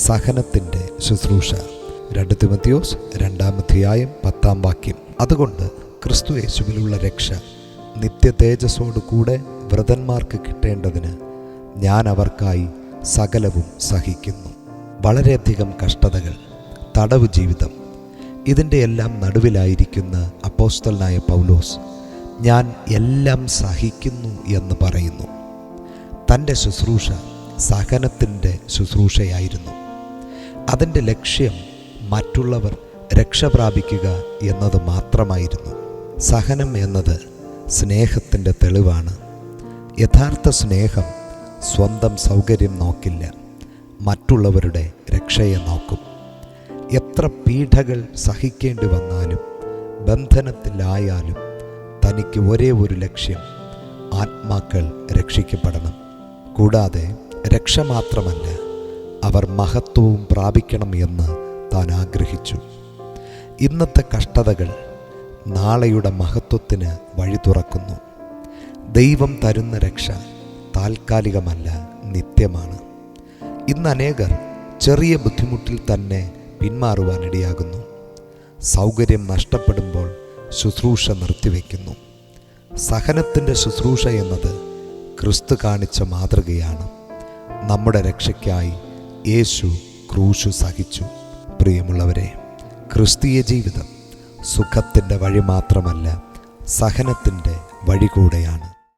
സഹനത്തിൻ്റെ ശുശ്രൂഷ. 2 തിമോഥെയോസ് 2:10. അതുകൊണ്ട് ക്രിസ്തു യേശുവിലുള്ള രക്ഷ നിത്യ തേജസ്സോടു കൂടെ വ്രതന്മാർക്ക് കിട്ടേണ്ടതിന് ഞാൻ അവർക്കായി സകലവും സഹിക്കുന്നു. വളരെയധികം കഷ്ടതകൾ, തടവ് ജീവിതം, ഇതിൻ്റെ എല്ലാം നടുവിലായിരിക്കുന്ന അപ്പോസ്തലനായ പൗലോസ് ഞാൻ എല്ലാം സഹിക്കുന്നു എന്ന് പറയുന്നു. തൻ്റെ ശുശ്രൂഷ സഹനത്തിൻ്റെ ശുശ്രൂഷയായിരുന്നു. അതിൻ്റെ ലക്ഷ്യം മറ്റുള്ളവർ രക്ഷ പ്രാപിക്കുക എന്നത് മാത്രമായിരുന്നു. സഹനം എന്നത് സ്നേഹത്തിൻ്റെ തെളിവാണ്. യഥാർത്ഥ സ്നേഹം സ്വന്തം സൗകര്യം നോക്കില്ല, മറ്റുള്ളവരുടെ രക്ഷയെ നോക്കും. എത്ര പീഡകൾ സഹിക്കേണ്ടി വന്നാലും ബന്ധനത്തിലായാലും തനിക്ക് ഒരേ ഒരു ലക്ഷ്യം, ആത്മാക്കൾ രക്ഷിക്കപ്പെടണം. കൂടാതെ രക്ഷ മാത്രമല്ല, അവർ മഹത്വവും പ്രാപിക്കണം എന്ന് താൻ ആഗ്രഹിച്ചു. ഇന്നത്തെ കഷ്ടതകൾ നാളെയുടെ മഹത്വത്തിന് വഴി തുറക്കുന്നു. ദൈവം തരുന്ന രക്ഷ താൽക്കാലികമല്ല, നിത്യമാണ്. ഇന്ന് അനേകർ ചെറിയ ബുദ്ധിമുട്ടിൽ തന്നെ പിന്മാറുവാനിടയാകുന്നു. സൗകര്യം നഷ്ടപ്പെടുമ്പോൾ ശുശ്രൂഷ നിർത്തിവെക്കുന്നു. സഹനത്തിൻ്റെ ശുശ്രൂഷ എന്നത് ക്രിസ്തു കാണിച്ച മാതൃകയാണ്. നമ്മുടെ രക്ഷയ്ക്കായി യേശു ക്രൂശു സഹിച്ചു. പ്രിയമുള്ളവരെ, ക്രിസ്തീയ ജീവിതം സുഖത്തിൻ്റെ വഴി മാത്രമല്ല, സഹനത്തിൻ്റെ വഴി കൂടെയാണ്.